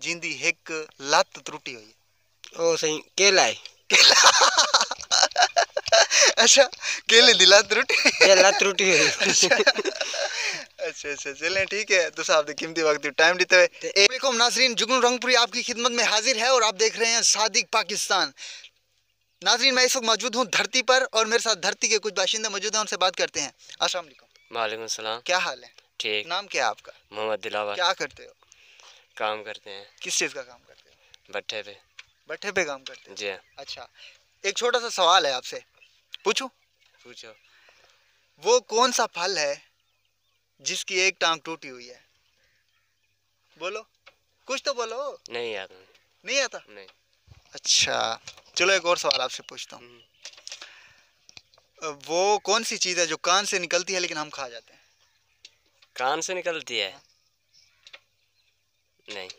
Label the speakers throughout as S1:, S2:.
S1: जिंदी एक लत त्रुटी हुई है।
S2: ओ सही केला है।
S1: अच्छा केले दी लत त्रुटी
S2: ये लत त्रुटी हुई।
S1: अच्छा अच्छा चलें ठीक है। तो साहब ने कीमती वक्त टाइम देते हुए एक नाजरीन जुगनू रंगपुरी आपकी खिदमत में हाजिर है और आप देख रहे हैं सादिक पाकिस्तान। नाजरीन मैं इस वक्त मौजूद हूँ धरती पर और मेरे साथ धरती के कुछ बाशिंदे मौजूद हैं, उनसे बात करते हैं। अस्सलाम वालेकुम।
S3: वालेकुम सलाम।
S1: क्या हाल है?
S3: ठीक।
S1: नाम क्या है आपका?
S3: मोहम्मद दिलावर।
S1: क्या करते हो?
S3: काम करते हैं।
S1: किस चीज़ का काम करते हो?
S3: भट्ठे पे।
S1: भट्ठे पे काम करते हो?
S3: जी हाँ।
S1: अच्छा एक छोटा सा सवाल है आपसे, पूछूं?
S3: पूछो।
S1: वो कौन सा फल है जिसकी एक टांग टूटी हुई है? बोलो कुछ तो बोलो।
S3: नहीं आता।
S1: नहीं आता?
S3: नहीं।
S1: अच्छा चलो एक और सवाल आपसे पूछता हूँ। वो कौन सी चीज़ है जो कान से निकलती है लेकिन हम खा जाते हैं?
S3: कान से निकलती है? नहीं।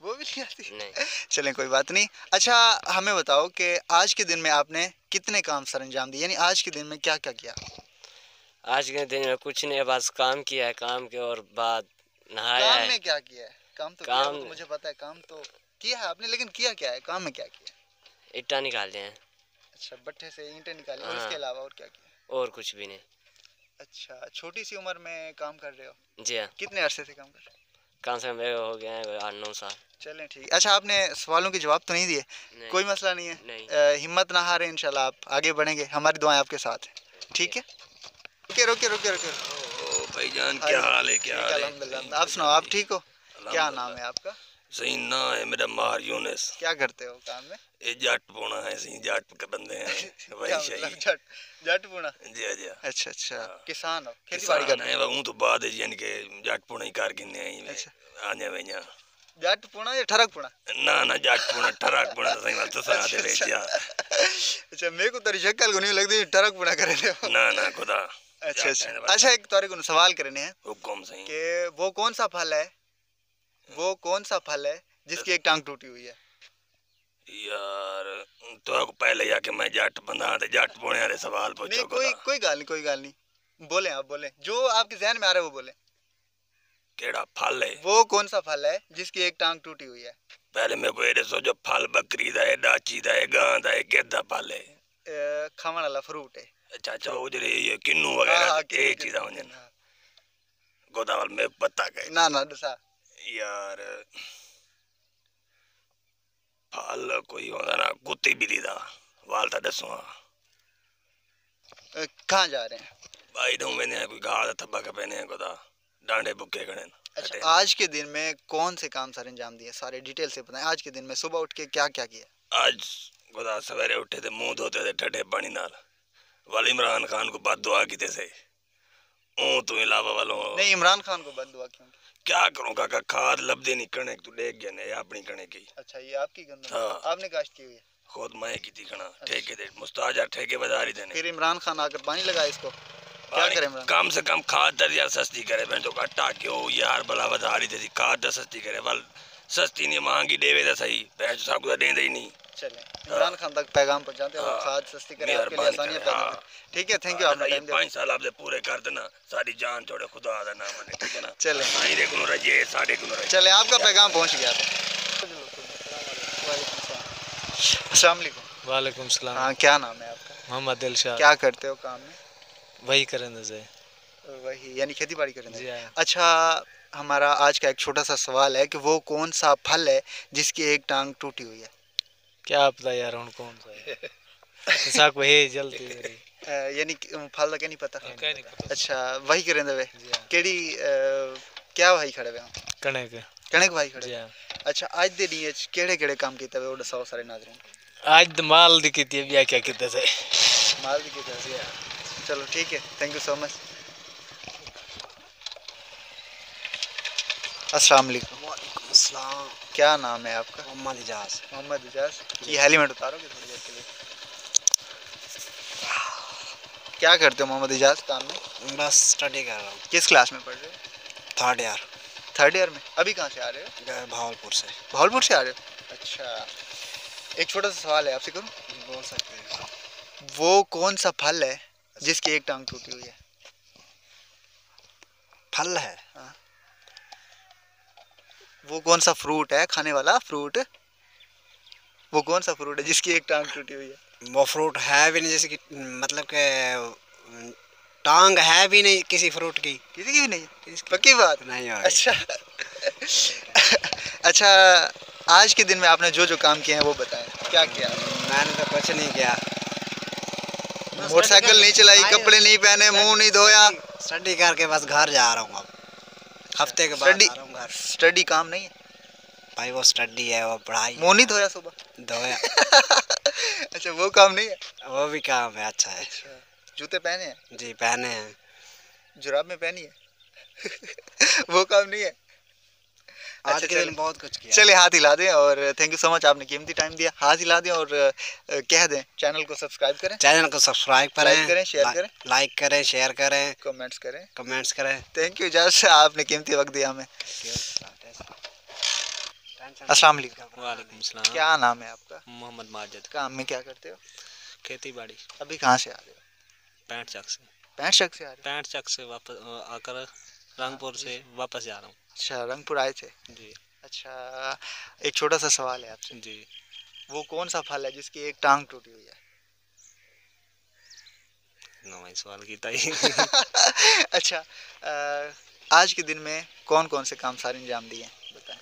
S1: वो भी नहीं आती?
S3: नहीं।
S1: चलें कोई बात नहीं। अच्छा हमें बताओ कि आज के दिन में आपने कितने काम सर अंजाम दिए, यानी आज के दिन में क्या क्या किया?
S3: आज के दिन में कुछ नहीं, बस काम किया है। काम के और बाद नहाया
S1: काम
S3: है।
S1: में क्या किया है? काम तो किया, वो तो मुझे पता है, काम तो किया है आपने, लेकिन किया क्या है? काम में क्या किया?
S3: ईंटा निकाले हैं।
S1: अच्छा भट्ठे से ईंटें निकाली और
S3: हाँ।
S1: इसके अलावा और क्या किया?
S3: और कुछ भी नहीं।
S1: अच्छा छोटी सी उम्र में काम कर रहे हो?
S3: जी हाँ।
S1: कितने अरसे से काम कर रहे हो?
S3: कम से कम हो गया है 8-9 साल।
S1: चलें ठीक। अच्छा आपने सवालों के जवाब तो नहीं दिए?
S3: नहीं।
S1: कोई मसला नहीं है।
S3: नहीं।
S1: हिम्मत ना हारे, इंशाल्लाह आप आगे बढ़ेंगे, हमारी दुआएं आपके साथ हैं। ठीक है रुके रुके रुके रुके।
S4: ओ भाईजान क्या हाल है? क्या हाल है?
S1: अल्हम्दुलिल्लाह। आप सुनाओ, आप ठीक हो? क्या नाम है आपका?
S4: सही ना है मेरा मार यूनुस।
S1: क्या करते हो काम में?
S4: ये जट पोना है, सही जट के बंदे हैं भाई।
S1: क्या
S4: सही
S1: मतलब जट जट पुणा?
S4: जी जी।
S1: अच्छा अच्छा
S4: हाँ।
S1: किसान हो, खेती बाड़ी
S4: किसान
S1: करते
S4: है
S1: हो?
S4: वो तो बाद है यानी के जट पोना ही कर गिने हैं।
S1: अच्छा
S4: आने वैया
S1: जट पुणा या ठरक पुणा?
S4: ना ना जट पोना ठराक पोना तो सही बात तो सुना दे रे जा।
S1: अच्छा मेरे को तेरी शक्ल को नहीं लगती ठरक पुणा करे थे।
S4: ना ना खुदा।
S1: अच्छा अच्छा अच्छा एक तारे को सवाल करने हैं
S4: हुकुम सही
S1: कि वो कौन सा फल है, वो कौन सा फल है जिसकी एक टांग टूटी हुई है?
S4: यार तो पहले जाके मैं जट बंदा थे जट पोने वाले सवाल
S1: नहीं
S4: पूछो।
S1: कोई गाल नहीं, कोई गाल नहीं, बोले आप बोले जो आपके जहन में आ रहा है वो बोले।
S4: केड़ा फल है?
S1: वो कौन सा फल है जिसकी एक टांग टूटी हुई है?
S4: पहले मेरे को ये दसो जो फल बकरी दा है, डाची दा है, गां दा है, केदा फल है?
S1: खाने वाला फ्रूट है।
S4: अच्छा अच्छा वो जो ये किन्नू वगैरह ये चीज़ होने ना गोदावल में पता गए
S1: ना ना दसा
S4: यार फल कोई होता ना कुत्ती बिल्ली दा वालता दसो।
S1: कहाँ जा रहे हैं?
S4: भाई दूं मैंने कोई गाल थब्बा का पहने हैं गोदा डांडे बुक्के खड़े।
S1: अच्छा आज के दिन में कौन से काम सारे अंजाम दिए, सारे डिटेल से बताएं। आज के दिन में सुबह उठ के क्या क्या किया?
S4: आज गोदा सवेरे उठे थे मुंह धोते थे ठंडे पानी नाल वाल इमरान खान को बद दुआ की से ओ तो इलावा वालों
S1: नहीं इमरान खान को बद दुआ क्यों?
S4: क्या करूं काका खाद लबदे नहीं कने तू देख गया ने अपनी कने की।
S1: अच्छा ये आपकी गंदम
S4: हाँ।
S1: आपने काश्त की हुई है?
S4: खुद मैं की थी कना ठेके दे मुस्ताजा ठेके बाजारी देने।
S1: फिर इमरान खान आकर पानी लगाए इसको, क्या करे इमरान?
S4: कम से कम खाद दर यार सस्ती करे मैं तो आटा क्यों यार भला बता रही थी खाद दर सस्ती करे वाल सस्ती नहीं महंगी देवे तो सही पैसे सब कुछ देंदे ही नहीं।
S1: चले इमरान खान तक पैगाम पहुंचाते हो, खाद सस्ती करे आपके लिए आसानियां पैदा करें। ठीक है थैंक यू आपने टाइम दिया।
S4: 5 साल आपसे पूरे कर देना सारी जान छोड़े खुदा दा नाम है ठीक है ना।
S1: चले
S4: सारे को रजे सारे को रजे।
S1: चले आपका पैगाम पहुंच गया। अस्सलाम वालेकुम।
S2: वालेकुम सलाम।
S1: हाँ क्या नाम है आपका?
S2: मोहम्मद दिलशाद।
S1: क्या करते हो काम में?
S2: वही करेंगे से
S1: वही यानी खेती बाड़ी
S2: जी
S1: करेंगे।
S2: हाँ।
S1: अच्छा हमारा आज का एक छोटा सा सवाल है कि वो कौन सा फल है जिसकी एक टांग टूटी हुई है?
S2: क्या पता यार उन कौन सा है ऐसा कोई है जल्दी
S1: यानी फल का नहीं पता।
S2: नहीं पता।
S1: अच्छा वही करें दे
S2: जी हाँ।
S1: केड़ी क्या भाई खड़े हुए हम?
S2: कणक
S1: कणक भाई खड़े।
S2: जी हाँ।
S1: अच्छा आज दे दी केड़े केड़े काम कीते वे वो दसाओ सारे नाज़रीन।
S2: आज तो माल दी की बिया क्या किते से
S1: माल दी कीते से। चलो ठीक है थैंक यू सो मच। अस्सलाम वालेकुम।
S2: वालेकुम अस्सलाम।
S1: क्या नाम है आपका?
S2: मोहम्मद इजाज।
S1: मोहम्मद इजाज। ये हेलमेट उतारोगे थोड़ी देर के लिए? क्या करते हो मोहम्मद इजाज काम में?
S2: बस स्टडी कर रहा हूँ।
S1: किस क्लास में पढ़ रहे हो?
S2: 3rd year.
S1: 3rd ईयर में। अभी कहाँ से आ रहे हो?
S2: भावलपुर से।
S1: भावलपुर से आ रहे हो? अच्छा एक छोटा सा सवाल है आपसे करूँ?
S2: बोल सकते हैं।
S1: वो कौन सा फल है जिसकी एक टांग टूटी हुई है?
S2: फल है।
S1: हाँ। वो कौन सा फ्रूट है, खाने वाला फ्रूट? वो कौन सा फ्रूट है जिसकी एक टांग टूटी हुई है?
S5: वो फ्रूट है भी नहीं, जैसे कि मतलब के टांग है भी नहीं किसी फ्रूट की।
S1: किसी की भी नहीं है? पक्की बात?
S5: नहीं है।
S1: अच्छा अच्छा, आज के दिन में आपने जो जो काम किए हैं वो बताएं, क्या किया?
S5: मैंने तो कुछ नहीं किया।
S1: मोटरसाइकिल नहीं चलाई, कपड़े नहीं पहने, मुंह नहीं धोया।
S5: स्टडी करके बस घर जा रहा हूँ अब, हफ्ते के बाद
S1: स्टडी,
S5: आ रहा हूँ घर।
S1: स्टडी काम नहीं है
S5: भाई, वो स्टडी है, वो पढ़ाई।
S1: मुंह नहीं धोया सुबह?
S5: धोया।
S1: अच्छा, वो काम नहीं है?
S5: वो भी काम है, अच्छा है।
S1: जूते पहने हैं?
S5: जी पहने हैं।
S1: जुराब में पहनी है? वो काम नहीं है?
S5: आज
S1: अच्छा,
S5: के दिन बहुत कुछ किया।
S1: चलिए हाथ हिला दें, और थैंक यू सो मच, आपने कीमती टाइम दिया। हाथ हिला दें और कह दें चैनल को सब्सक्राइब करें,
S5: चैनल को सब्सक्राइब
S1: लाइक करें, शेयर करें,
S5: लाइक करें, शेयर करें,
S1: कमेंट्स करें।
S5: कमेंट्स करें।
S1: थैंक यू जस्ट, आपने कीमती वक्त दिया हमें। अस्सलाम वालेकुम।
S2: वालेकुम सलाम।
S1: क्या नाम है आपका?
S2: मोहम्मद माजिद।
S1: काम में क्या करते हो?
S2: खेती बाड़ी।
S1: अभी कहाँ से आ रहे हो?
S2: 65 चक से।
S1: 65 से आ रहे हो?
S2: 65 चक से वापस आकर रंगपुर से वापस जा रहा हूँ।
S1: अच्छा, रंगपुर आए थे?
S2: जी।
S1: अच्छा, एक छोटा सा सवाल है आपसे।
S2: जी।
S1: वो कौन सा फल है जिसकी एक टांग टूटी हुई है?
S2: नवा सवाल की ही।
S1: अच्छा, आज के दिन में कौन कौन से काम सारे अंजाम दिए बताएं।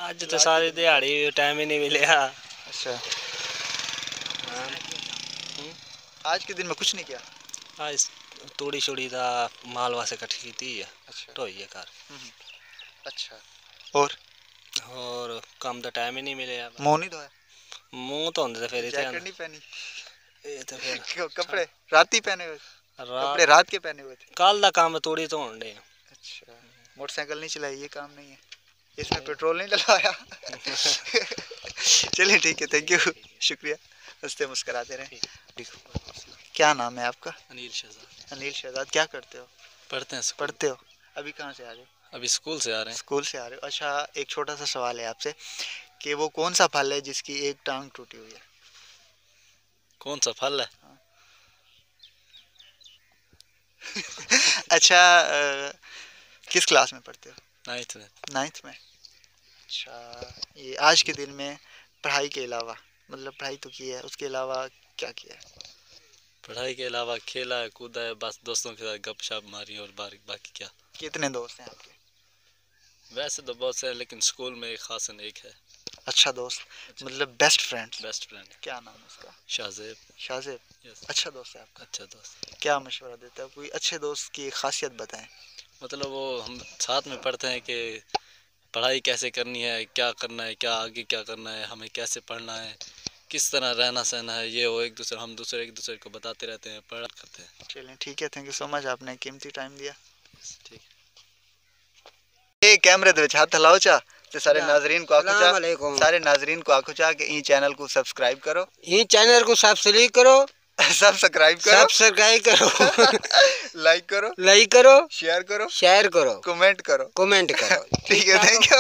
S2: आज तो सारी दिहाड़ी टाइम ही नहीं मिला।
S1: अच्छा, आज के दिन में कुछ नहीं किया?
S2: आज तोड़ी छोड़ी था, मालवा से इकट्ठी की थी।
S1: अच्छा,
S2: तो ये कार।
S1: अच्छा, और
S2: काम तो टाइम ही नहीं मिले।
S1: मुंह नहीं धोया?
S2: मुंह तो होंदे फिर
S1: जैकेट नहीं पहनी?
S2: ये तो फिर
S1: कपड़े रात ही पहने हुए? कपड़े
S2: रात
S1: रात के पहने हुए थे?
S2: कल दा काम तोड़ी तो होंडे।
S1: अच्छा, मोटरसाइकिल नहीं चलाई, ये काम नहीं है? इसमें पेट्रोल नहीं डलवाया? चलिए ठीक है, थैंक यू, शुक्रिया, हंसते मुस्कराते रहें। क्या नाम है आपका?
S2: अनिल शहजाद।
S1: अनिल शहजाद, क्या करते हो?
S2: पढ़ते हैं।
S1: पढ़ते हो? अभी कहाँ से आ रहे हो?
S2: अभी स्कूल से आ रहे हैं।
S1: स्कूल से आ रहे हो? अच्छा, एक छोटा सा सवाल है आपसे कि वो कौन सा फल है जिसकी एक टांग टूटी हुई है?
S2: कौन सा फल है?
S1: अच्छा, किस क्लास में पढ़ते हो?
S2: 9th में।
S1: 9th में। अच्छा, ये आज के दिन में पढ़ाई के अलावा, मतलब पढ़ाई तो की है, उसके अलावा क्या किया है?
S2: पढ़ाई के अलावा खेला है, कूदा है, बस दोस्तों के साथ गपशप मारी और बाकी क्या।
S1: कितने दोस्त हैं आपके?
S2: वैसे तो बहुत से, लेकिन स्कूल में एक खास एक है।
S1: अच्छा दोस्त, मतलब बेस्ट फ्रेंड?
S2: Best friend.
S1: क्या नाम है उसका?
S2: शाहजेब।
S1: शाहजेब,
S2: यस।
S1: अच्छा दोस्त है आपका?
S2: अच्छा दोस्त।
S1: क्या मशवरा देता है? कोई अच्छे दोस्त की खासियत बताएं।
S2: मतलब वो हम साथ में पढ़ते हैं कि पढ़ाई कैसे करनी है, क्या करना है, क्या आगे क्या करना है, हमें कैसे पढ़ना है, किस तरह रहना सहना है, ये वो एक दूसरे को बताते रहते हैं, पढ़ा करते हैं।
S1: चलिए ठीक है, थैंक यू सो मच, आपने कीमती टाइम दिया।
S2: ठीक है।
S1: ये कैमरे दे विच हाथ हिलाओ चा ते सारे नाजरीन को आखो चा,
S5: वालेकुम।
S1: सारे नाजरीन को आखो चा कि ई चैनल को सब्सक्राइब करो।
S5: ये चैनल को सब्सक्राइब करो,
S1: सब्सक्राइब करो,
S5: सब्सक्राइब करो,
S1: लाइक करो,
S5: लाइक करो,
S1: शेयर करो,
S5: शेयर करो,
S1: कमेंट करो।
S5: कमेंट करो।
S1: ठीक है, थैंक यू।